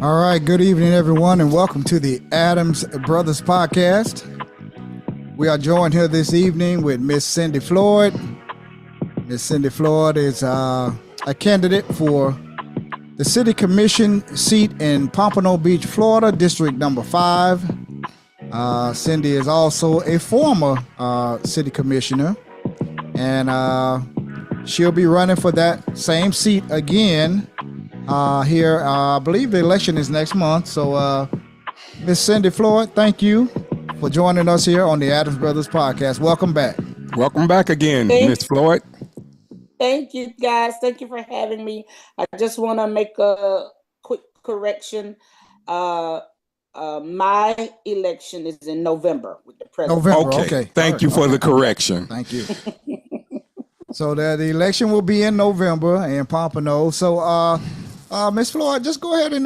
All right, good evening, everyone, and welcome to the Adams Brothers podcast. We are joined here this evening with Miss Cyndy Floyd. Miss Cyndy Floyd is a candidate for the City Commission seat in Pompano Beach, Florida, District Number 5. Cyndy is also a former City Commissioner, and she'll be running for that same seat again here. I believe the election is next month. So, Miss Cyndy Floyd, thank you for joining us here on the Adams Brothers podcast. Welcome back. Welcome back again, Thank, Miss Floyd. thank you, guys. Thank you for having me. I just want to make a quick correction. Uh, my election is in November with the president. November, Okay. okay. Thank you for the correction. Thank you. So the election will be in November in Pompano. So, Miss Floyd, just go ahead and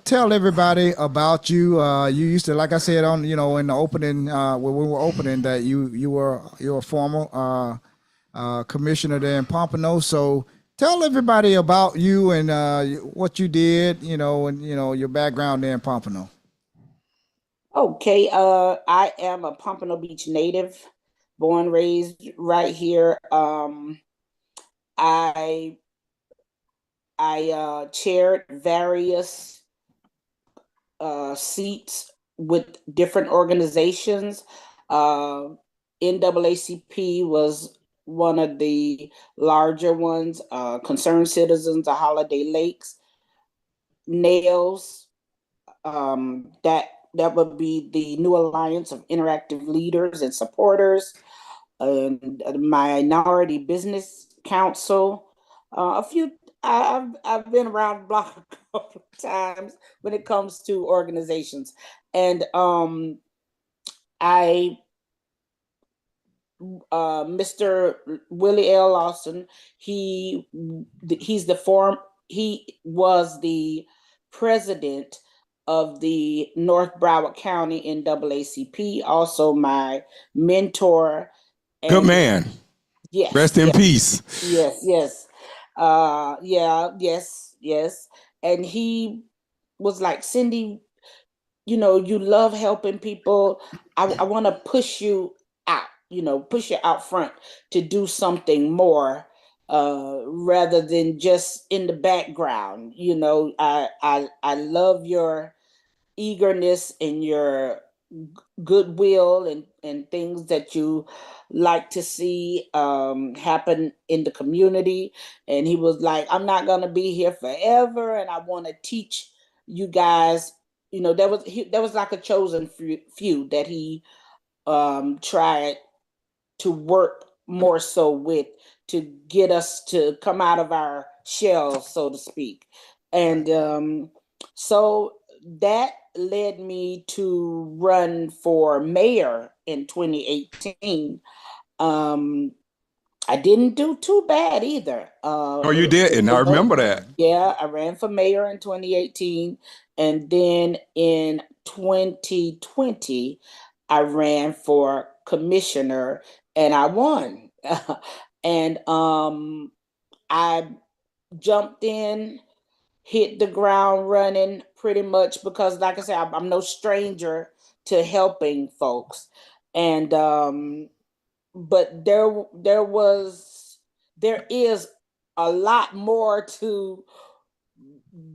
tell everybody about you. You used to, like I said, in the opening when we were opening, that you're a former commissioner there in Pompano. So tell everybody about you and what you did, and your background there in Pompano. Okay, I am a Pompano Beach native, born, raised right here. I chaired various seats with different organizations. Uh, NAACP was one of the larger ones. Concerned Citizens of Holiday Lakes, NAILS, that would be the New Alliance of Interactive Leaders and Supporters, and Minority Business Council. A few. I've been around the block a couple of times when it comes to organizations, and I Mr. Willie L. Lawson. He's the form. He was the president of the North Broward County NAACP. Also, my mentor. Good man. Yes. Rest in peace. Yes. Yes. Yes. And he was like, Cyndy, you love helping people. I want to push you out, push you out front to do something more rather than just in the background. I love your eagerness and your goodwill and things that you like to see happen in the community. And he was like, I'm not going to be here forever, and I want to teach you guys. There was like a chosen few that he tried to work more so with, to get us to come out of our shells, so to speak. And so that led me to run for mayor in 2018. I didn't do too bad either. Oh, you didn't. I remember that. Yeah, I ran for mayor in 2018. And then in 2020, I ran for commissioner and I won. And I jumped in, hit the ground running pretty much because, like I said, I'm no stranger to helping folks. And but there is a lot more to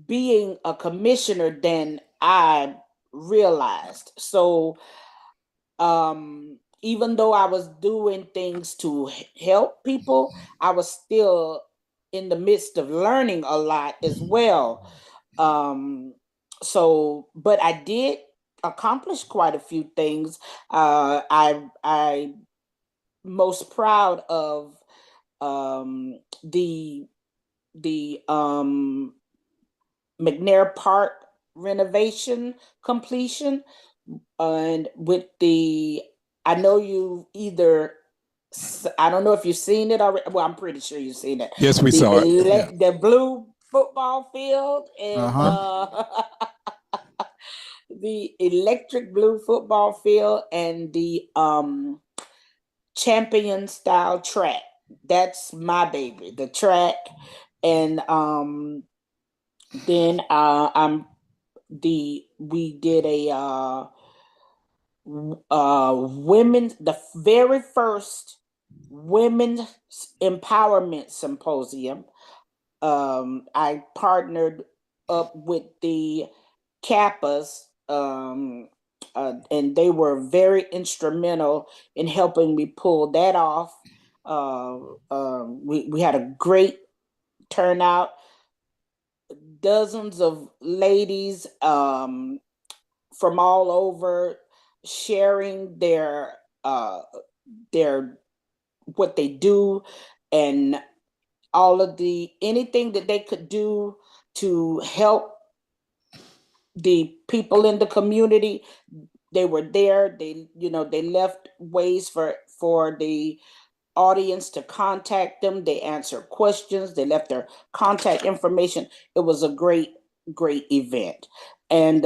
being a commissioner than I realized. So even though I was doing things to help people, I was still in the midst of learning a lot as well. But I did accomplish quite a few things. I most proud of the McNair Park renovation completion, and with I know you either. I don't know if you've seen it already. Well, I'm pretty sure you've seen it. Yes, we saw it. The blue football field and the electric blue football field and the champion style track. That's my baby, the track. And then I'm we did a the very first women's empowerment symposium. I partnered up with the Kappas, and they were very instrumental in helping me pull that off. We had a great turnout, dozens of ladies from all over sharing their what they do and all of anything that they could do to help the people in the community. They were there. They left ways for the audience to contact them. They answered questions. They left their contact information. It was a great event. And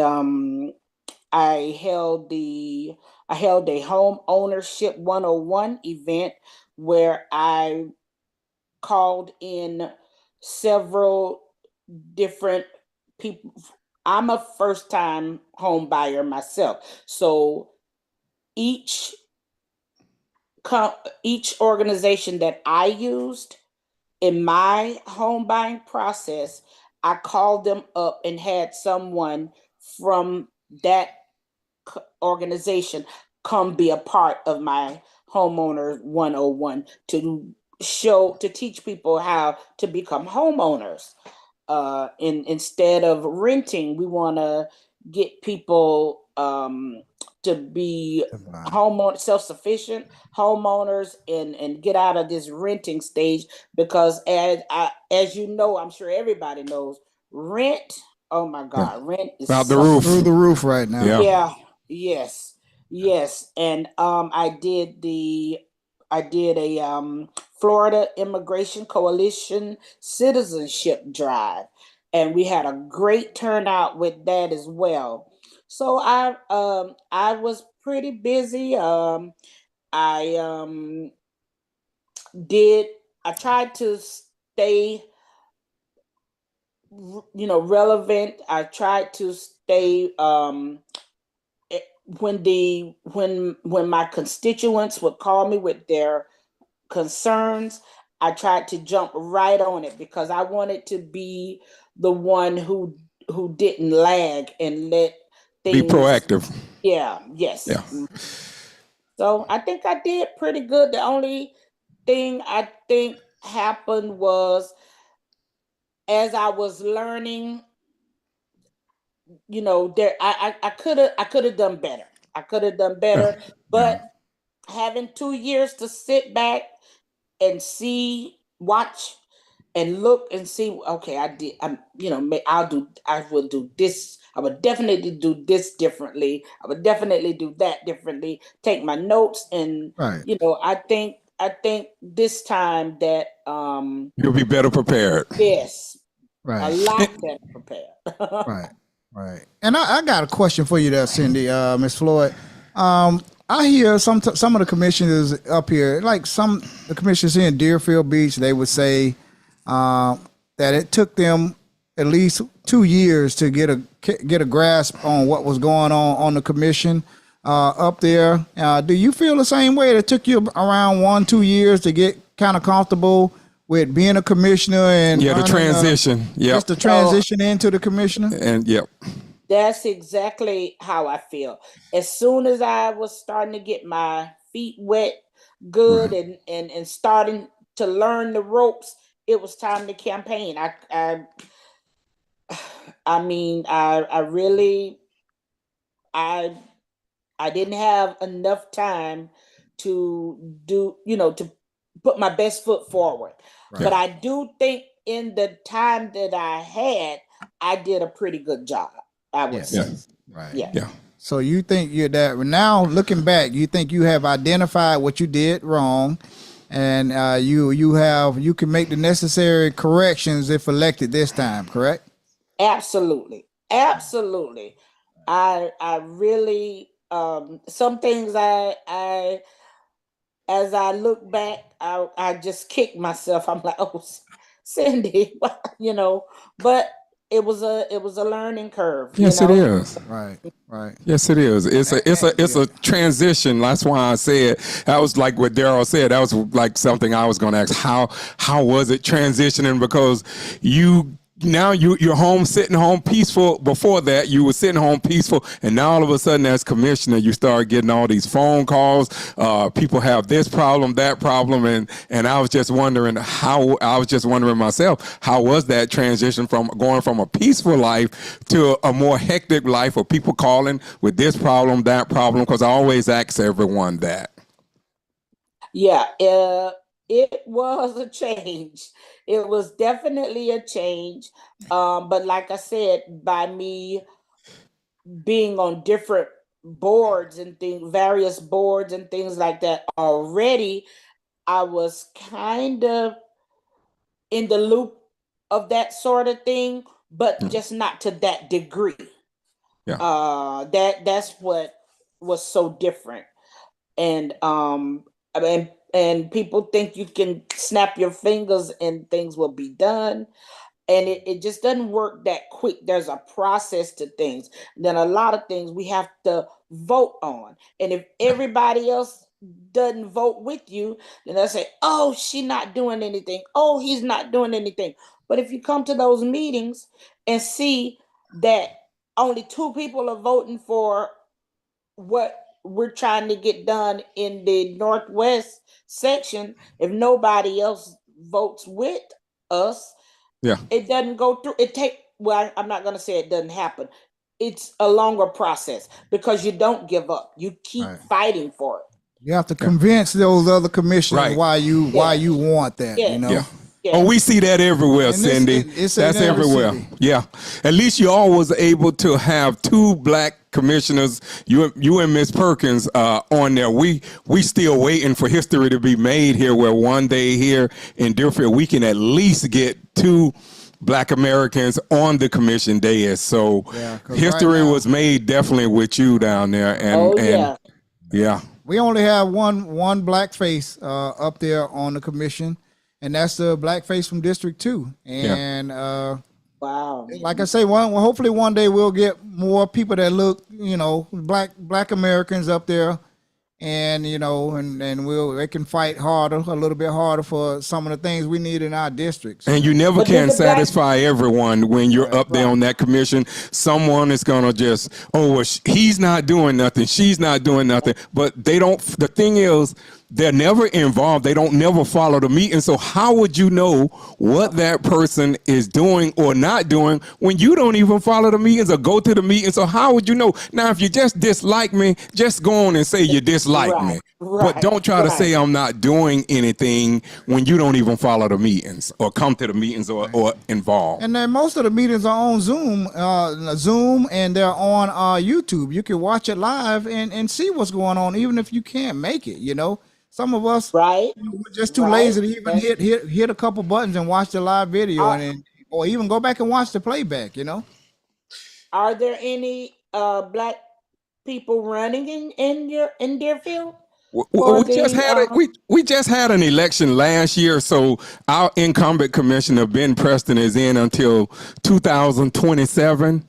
I held a home ownership 101 event where I called in several different people. I'm a first time home buyer myself. So each organization that I used in my home buying process, I called them up and had someone from that organization come be a part of my homeowner 101 to teach people how to become homeowners. Instead of renting, we want to get people to be self-sufficient homeowners and get out of this renting stage, because as you know, I'm sure everybody knows, rent. Oh my God, rent is Out the roof. Through the roof right now. Yeah. Yes. And I did a Florida Immigration Coalition citizenship drive, and we had a great turnout with that as well. So I was pretty busy. I tried to stay relevant. I tried to stay when my constituents would call me with their concerns, I tried to jump right on it, because I wanted to be the one who didn't lag and let things be proactive. Yeah, yes. Yeah. So I think I did pretty good. The only thing I think happened was, as I was learning, there I could have done better. I could have done better, but having 2 years to sit back and watch and look and see, okay, I will do this. I would definitely do this differently. I would definitely do that differently. Take my notes, and Right. I think this time that you'll be better prepared. yes, Right. a lot better prepared. Right. And I got a question for you there, Cyndy, Miss Floyd. I hear some of the commissioners up here, like the commissioners here in Deerfield Beach, they would say that it took them at least 2 years to get a grasp on what was going on the commission up there. Do you feel the same way? It took you around 1-2 years to get kind of comfortable with being a commissioner and the transition. Just the transition into the commissioner. And That's exactly how I feel. As soon as I was starting to get my feet wet good, and starting to learn the ropes, it was time to campaign. I mean, I really, I didn't have enough time to to put my best foot forward. Right. But I do think in the time that I had, I did a pretty good job, I would say. Right. Yeah. So you think you're that now, looking back, you think you have identified what you did wrong, and you can make the necessary corrections if elected this time, correct? Absolutely. I really some things I as I look back, I just kick myself. I'm like, oh, Cyndy, but it was a learning curve, Yes, it is. Right. Right. Yes, it is. It's a transition. That's why I said that was like what Daryl said. That was like something I was going to ask. How was it transitioning? Because you're home, sitting home peaceful. Before that, you were sitting home peaceful, and now all of a sudden, as commissioner, you start getting all these phone calls. People have this problem, that problem, and I was just wondering myself, how was that transition from going from a peaceful life to a more hectic life of people calling with this problem, that problem? Because I always ask everyone that. Yeah, it was a change. It was definitely a change. But like I said, by me being on different boards and things, various boards and things like that already, I was kind of in the loop of that sort of thing, but just not to that degree. Yeah. That's what was so different. And I mean, and people think you can snap your fingers and things will be done. And it just doesn't work that quick. There's a process to things. Then a lot of things we have to vote on. And if everybody else doesn't vote with you, then they'll say, oh, she's not doing anything. Oh, he's not doing anything. But if you come to those meetings and see that only 2 people are voting for what we're trying to get done in the Northwest section, if nobody else votes with us, Yeah. it doesn't go through. I'm not going to say it doesn't happen. It's a longer process because you don't give up. You keep fighting for it. You have to convince those other commissioners why you want that, you know. Yeah. Oh, we see that everywhere, Cyndy. That's everywhere. City. Yeah. At least you always able to have 2 black commissioners, you and Miss Perkins on there. We still waiting for history to be made here, where one day here in Deerfield we can at least get 2 black Americans on the commission dais. So history was made definitely with you down there. And yeah. We only have one black face up there on the commission, and that's the black face from District 2. And wow. Like I say, hopefully one day we'll get more people that look, you know, black Americans up there, and you know, and they can fight harder, a little bit harder for some of the things we need in our districts. And you never can satisfy everyone when you're up there on that commission. Someone is gonna just, he's not doing nothing, she's not doing nothing, but they don't. The thing is, they're never involved. They don't never follow the meeting. So how would you know what that person is doing or not doing when you don't even follow the meetings or go to the meetings? So how would you know? Now, if you just dislike me, just go on and say you dislike me. But don't try to say I'm not doing anything when you don't even follow the meetings or come to the meetings or involved. And then most of the meetings are on Zoom, and they're on YouTube. You can watch it live and see what's going on, even if you can't make it, you know. Some of us, we're just too lazy to even hit a couple buttons and watch the live video, or even go back and watch the playback. You know. Are there any black people running in Deerfield? We just had an election last year, so our incumbent commissioner Ben Preston is in until 2027.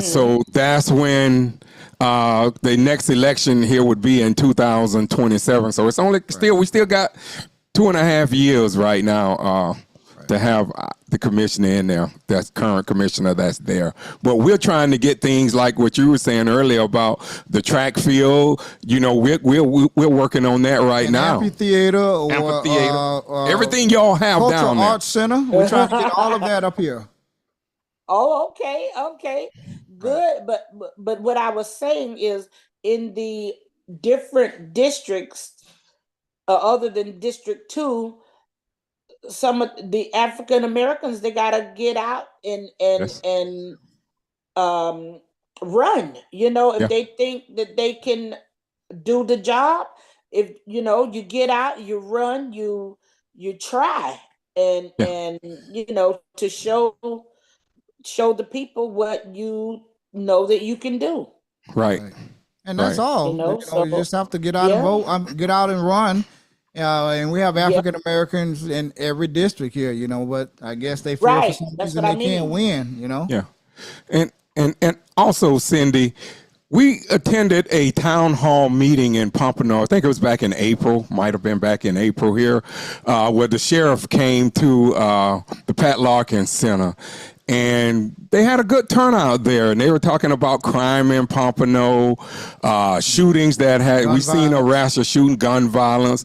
So that's when the next election here would be in 2027. So it's only we still got 2.5 years right now to have the commissioner in there. That's current commissioner that's there. But we're trying to get things like what you were saying earlier about the track field. You know, we're working on that right now. Amphitheater, everything y'all have down there. Arts Center. We're trying to get all of that up here. Oh, okay. Good. But what I was saying is, in the different districts, other than District 2, some of the African Americans, they gotta get out and run. You know, if they think that they can do the job, if you know, you get out, you run, you try, and you know, to show the people what you know that you can do. Right. And that's all. You just have to get out and vote, get out and run. And we have Yeah, African Americans in every district here, but I guess they feel for right. some That's reason what I they can't mean. win. Yeah. And also, Cyndy, we attended a town hall meeting in Pompano. I think it was back in April, might have been back in April here, where the sheriff came to the Pat Larkin Center. And they had a good turnout there, and they were talking about crime in Pompano, shootings that Gun we've seen a violence. rash of shooting, gun violence,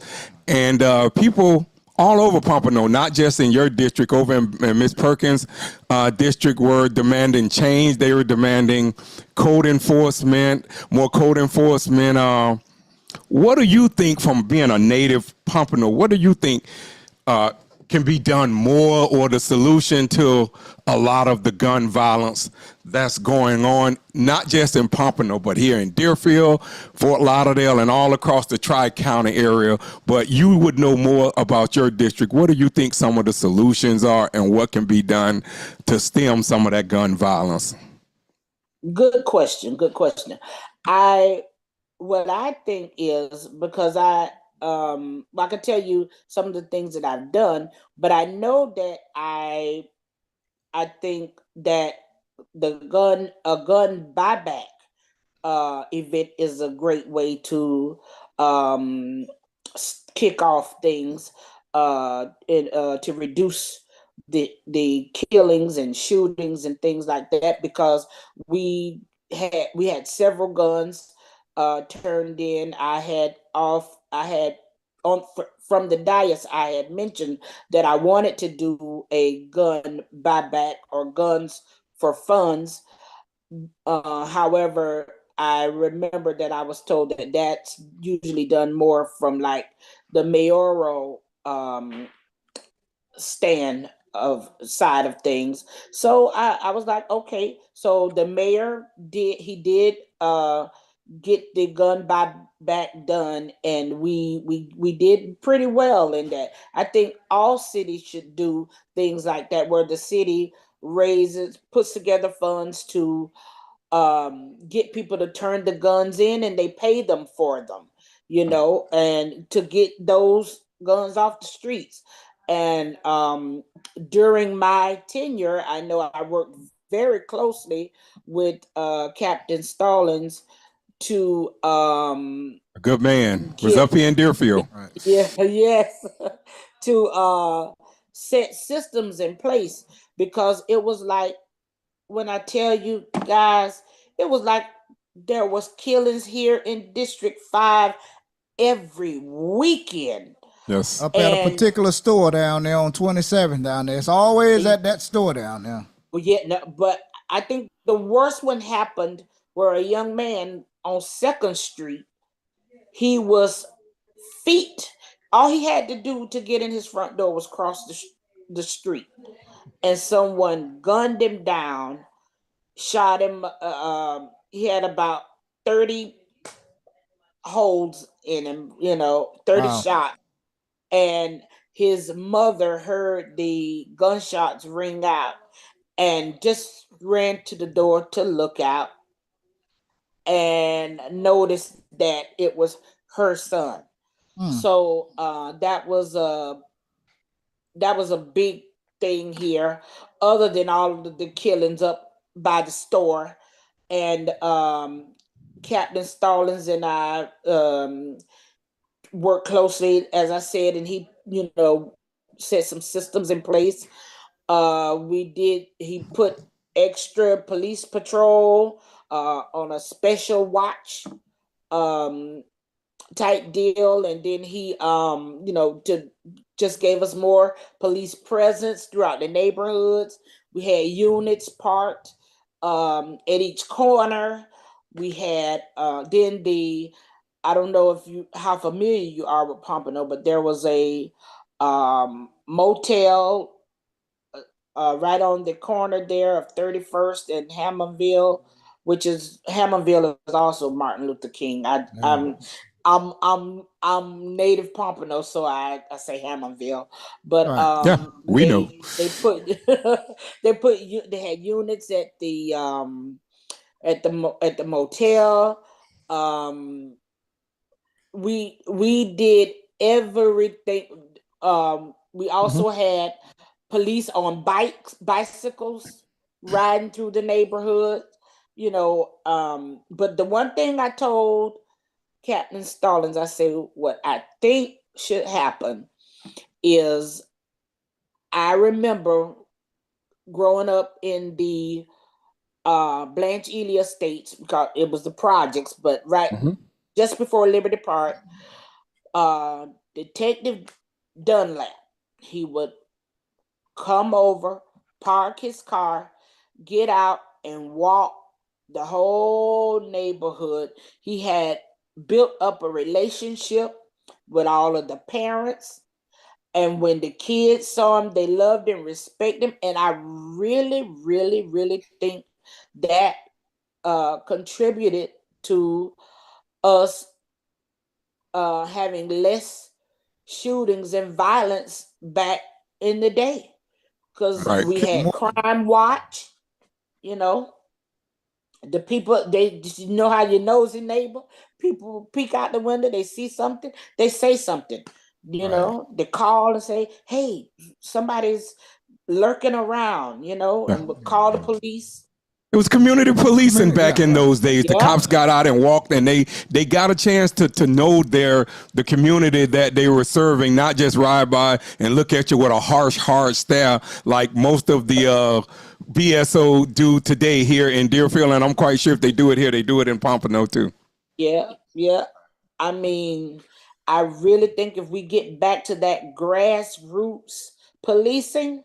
and people all over Pompano, not just in your district, over in Miss Perkins' district, were demanding change. They were demanding code enforcement, more code enforcement. What do you think, from being a native Pompano, what do you think can be done more, or the solution to a lot of the gun violence that's going on, not just in Pompano, but here in Deerfield, Fort Lauderdale, and all across the Tri-County area? But you would know more about your district. What do you think some of the solutions are, and what can be done to stem some of that gun violence? Good question. Good question. I what I think is, because I can tell you some of the things that I've done, but I know that I think that a gun buyback event is a great way to um, kick off things, to reduce the killings and shootings and things like that, because we had several guns turned in. I had on from the dais, I had mentioned that I wanted to do a gun buyback or guns for funds. However, I remember that I was told that that's usually done more from like the mayoral stand of side of things. So I was like, okay. So the mayor did get the gun buy back done, and we did pretty well in that. I think all cities should do things like that, where the city puts together funds to get people to turn the guns in, and they pay them for them, and to get those guns off the streets. And during my tenure, I know I worked very closely with Captain Stallings to A good man was get up here in Deerfield. Right. yeah yes to set systems in place, because it was like, when I tell you guys, it was like there was killings here in District 5 every weekend. Yes. Up at a And particular store down there on 27 down there. It's always at that store down there. yeah, no, but I think the worst one happened where a young man on 2nd Street, he was feet. All he had to do to get in his front door was cross the street, and someone gunned him down, shot him. He had about 30 holes in him, 30 Wow. shots. And his mother heard the gunshots ring out and just ran to the door to look out, and noticed that it was her son. Hmm. So that was a big thing here, other than all of the killings up by the store. And Captain Stallings and I worked closely, as I said, and he, set some systems in place. He put extra police patrol on a special watch um, type deal, and then he, to just gave us more police presence throughout the neighborhoods. We had units parked at each corner. We had then the I don't know how familiar you are with Pompano, but there was a motel right on the corner there of 31st and Hammondville, which is Hammondville is also Martin Luther King. Yeah. I'm native Pompano, so I say Hammondville. But Right. Yeah, we know. they put they had units at the motel. Um, we did everything. We also had police on bicycles riding through the neighborhood, but the one thing I told Captain Stallings, I said, what I think should happen is, I remember growing up in the Blanche Ely Estates, because it was the projects, but just before Liberty Park, Detective Dunlap, he would come over, park his car, get out, and walk the whole neighborhood. He had built up a relationship with all of the parents. And when the kids saw him, they loved and respected him. And I really, really, really think that contributed to us having less shootings and violence back in the day. Because we had Crime Watch, the people, how your nosy neighbor, people peek out the window, they see something, they say something, they call and say, hey, somebody's lurking around, and would call the police. It was community policing back in those days. The cops got out and walked, and they got a chance to know the community that they were serving, not just ride by and look at you with a harsh, hard stare like most of the BSO do today here in Deerfield. And I'm quite sure if they do it here, they do it in Pompano too. Yeah. I mean, I really think if we get back to that grassroots policing,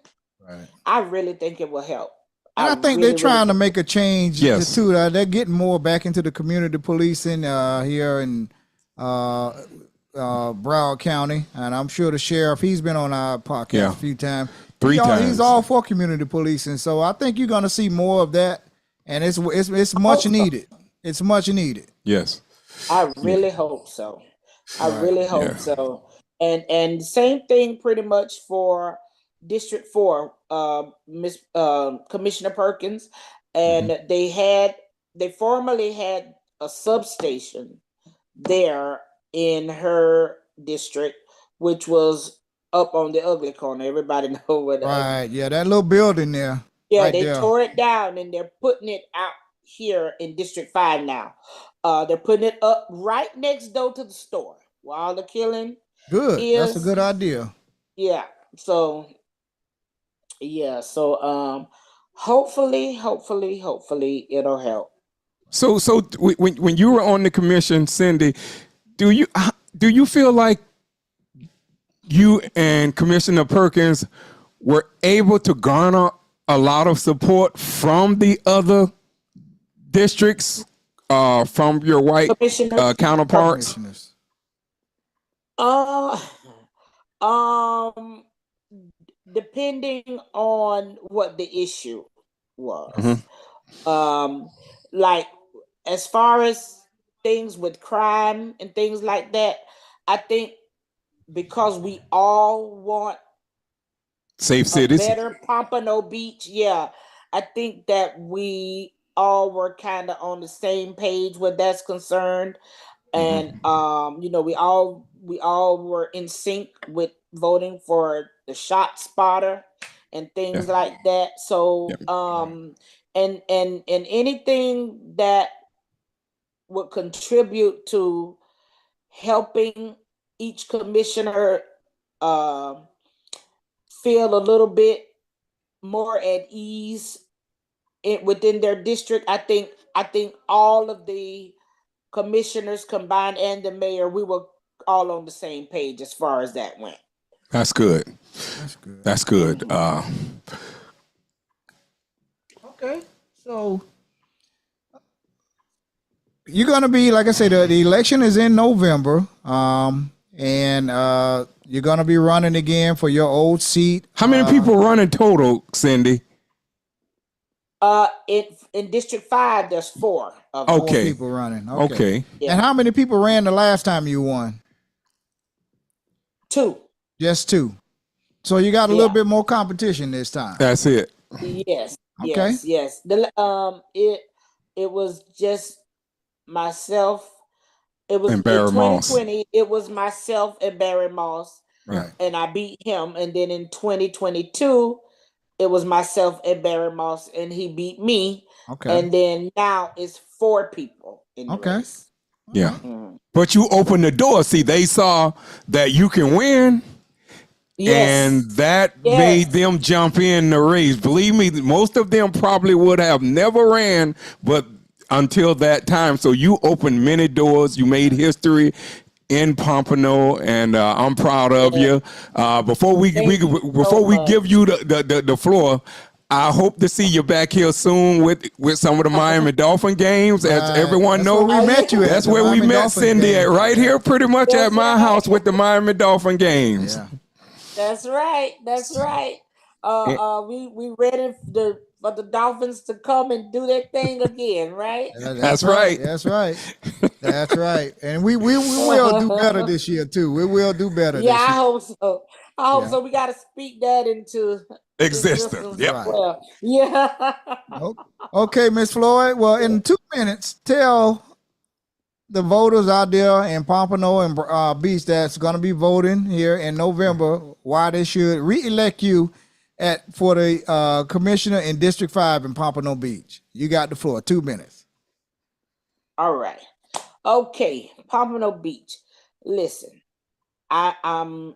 I really think it will help. And I think they're trying to make a change too. They're getting more back into the community policing here in Broward County, and I'm sure the sheriff, he's been on our podcast a few times. 3 times. He's all for community policing, so I think you're going to see more of that, and it's much needed. It's much needed. Yes, I really hope so. I really hope so. And same thing pretty much for District 4, Commissioner Perkins, and they formerly had a substation there in her district, which was up on the ugly corner. Everybody know what. That little building there. Yeah, right, they tore it down and they're putting it out here in District 5 now. They're putting it up right next door to the store while the killing. Good. That's a good idea. Yeah. So hopefully it'll help. So when you were on the commission, Cyndy, do you feel like you and Commissioner Perkins were able to garner a lot of support from the other districts, from your white counterparts? Depending on what the issue was. Like as far as things with crime and things like that, I think because we all want safe cities, better Pompano Beach. Yeah, I think that we all were kind of on the same page where that's concerned, and we all were in sync with voting for the shot spotter and things like that. So and anything that would contribute to helping each commissioner feel a little bit more at ease within their district. I think all of the commissioners combined and the mayor, we were all on the same page as far as that went. That's good. That's good. Okay, so you're gonna be, like I said, the election is in November, and you're gonna be running again for your old seat. How many people running total, Cyndy? In District 5, there's 4 of 4 people running. Okay. Yeah. And how many people ran the last time you won? 2. Just 2. So you got a little bit more competition this time. That's it. Yes. Okay. Yes. It was just myself It was And in Barry Moss. 2020. It was myself and Barry Moss, Right. and I beat him. And then in 2022, it was myself and Barry Moss, and he beat me. Okay. And then now it's 4 people in the Okay. race. Yeah. Mm. But you opened the door. See, they saw that you can win. Yes. And that Yes. made them jump in the race. Believe me, most of them probably would have never ran, but until that time. So you opened many doors. You made history in Pompano, and I'm proud of you. Before we Thank you so much. give you the floor, I hope to see you back here soon with some of the Miami Dolphin games. As Right. everyone That's knows, where we met you at. that's the where we Miami met Dolphins Cyndy game. at, right here, pretty much That's at my right. house with the Miami Dolphin games. Yeah. That's right. That's right. And- We ready for the Dolphins to come and do their thing again, right? That's right. That's right. That's right. And we will do better this year too. We will do better Yeah, this I year. hope so. I hope Yeah. so. We got to speak that into Existence. Yep. as well. Yeah. Okay, Miss Floyd. Well, in 2 minutes, tell the voters out there in Pompano and Beach that's going to be voting here in November why they should re-elect you for the commissioner in District 5 in Pompano Beach. You got the floor. 2 minutes. All right. Okay, Pompano Beach. Listen, I'm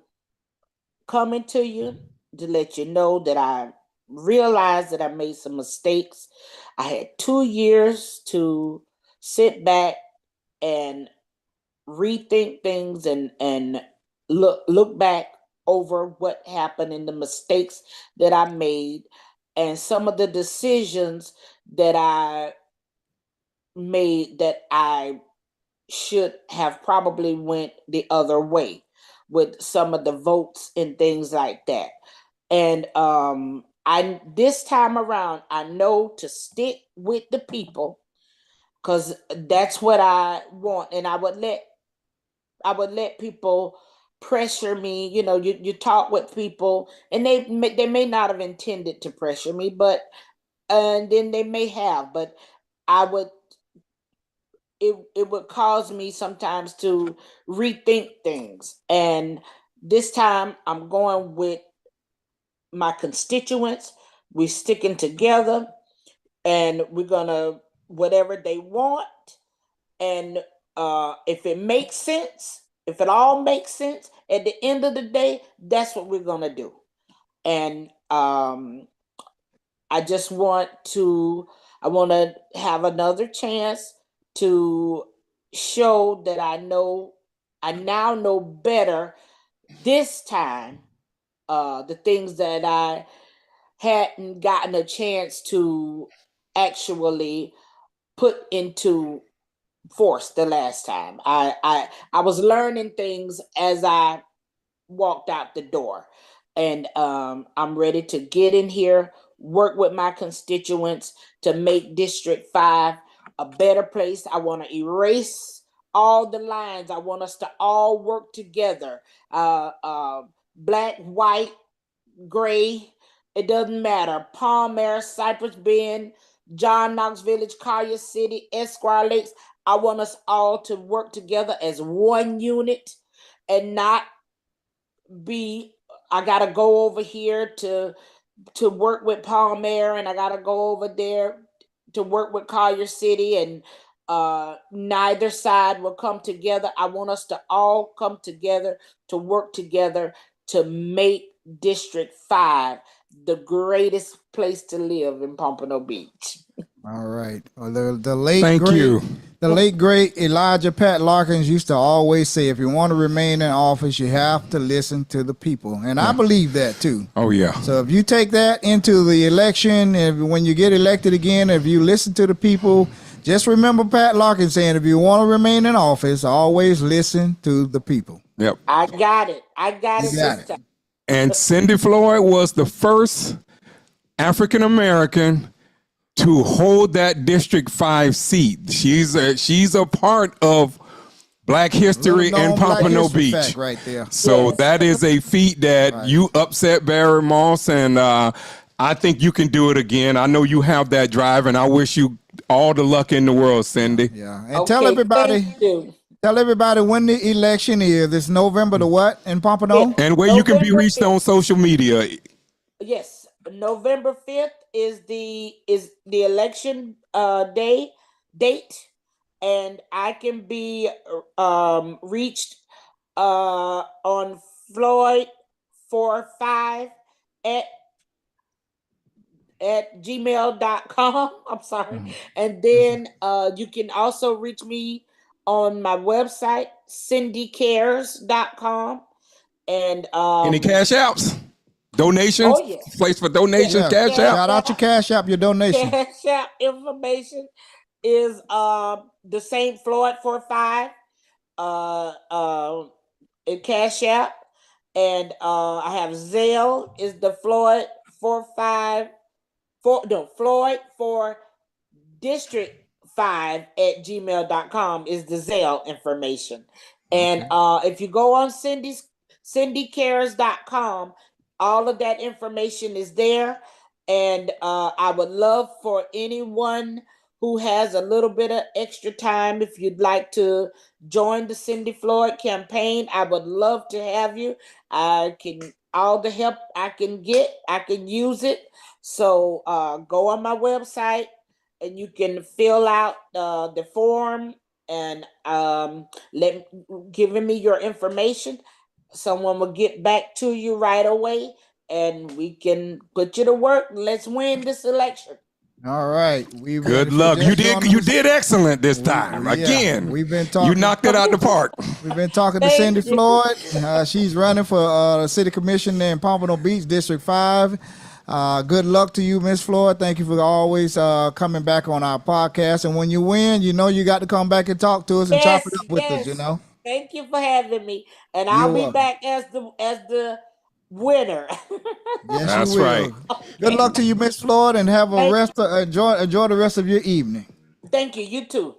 coming to you to let you know that I realized that I made some mistakes. I had 2 years to sit back and rethink things and look back over what happened and the mistakes that I made and some of the decisions that I made that I should have probably went the other way with some of the votes and things like that. And I this time around I know to stick with the people because that's what I want. And I would let people pressure me. You know, you talk with people and they may not have intended to pressure me, but and then they may have, but I would it would cause me sometimes to rethink things. And this time I'm going with my constituents. We're sticking together and we're gonna whatever they want. And if it makes sense, if it all makes sense, at the end of the day, that's what we're gonna do. And I just want to have another chance to show that I now know better this time the things that I hadn't gotten a chance to actually put into force the last time. I was learning things as I walked out the door, and I'm ready to get in here, work with my constituents to make District 5 a better place. I want to erase all the lines. I want us to all work together. Black, white, gray, it doesn't matter. Palm Air, Cypress Bend, John Knox Village, Collier City, Esquire Lakes. I want us all to work together as one unit and not be, I got to go over here to work with Palm Air and I got to go over there to work with Collier City, and neither side will come together. I want us to all come together to work together to make District 5 the greatest place to live in Pompano Beach. All right. Well, the late Thank great, you. the late great Elijah Pat Larkins used to always say, if you want to remain in office, you have to listen to the people, and I believe that too. Oh yeah. So if you take that into the election, when you get elected again, if you listen to the people, just remember Pat Larkins saying, if you want to remain in office, always listen to the people. Yep. I got it. You got this time. And Cyndy Floyd was the first African American to hold that District 5 seat. She's a part of Black history in Little known Black Pompano history Beach. fact right there. So Yes. that is a feat that Right. you upset Barry Moss, and I think you can do it again. I know you have that drive, and I wish you all the luck in the world, Cyndy. Yeah. And tell Okay, everybody. thank you. Tell everybody when the election is. It's November the what in Pompano? And where you can be November reached 5th. on social media. Yes, November 5th is the election date, and I can be reached on Floyd 45 at gmail.com. I'm sorry. And then you can also reach me on my website, cindycares.com. And Any cash apps? Donations? oh yes. Place for donations, Yeah. cash app? Shout out your Cash App, your donation. Cash app information is the St. Floyd 45 in Cash App. And I have Zelle is the Floyd 4 District 5 at gmail.com is the Zelle information. And if you go on cindycares.com, all of that information is there. And I would love for anyone who has a little bit of extra time, if you'd like to join the Cyndy Floyd campaign, I would love to have you. I can, all the help I can get, I can use it. So go on my website and you can fill out the form and giving me your information. Someone will get back to you right away, and we can put you to work. Let's win this election. All right. Good luck. You did excellent this time. Again, we've been talking. You knocked it out the park. We've been talking to Cyndy Floyd. She's running for the city commission in Pompano Beach, District 5. Good luck to you, Miss Floyd. Thank you for always coming back on our podcast. And when you win, you know you got to come back and talk to us and chop it up with us, you know. Thank you for having me. And I'll be back as the winner. Yes, that's you will. right. Good luck to you, Miss Floyd, and have a enjoy the rest of your evening. Thank you. You too.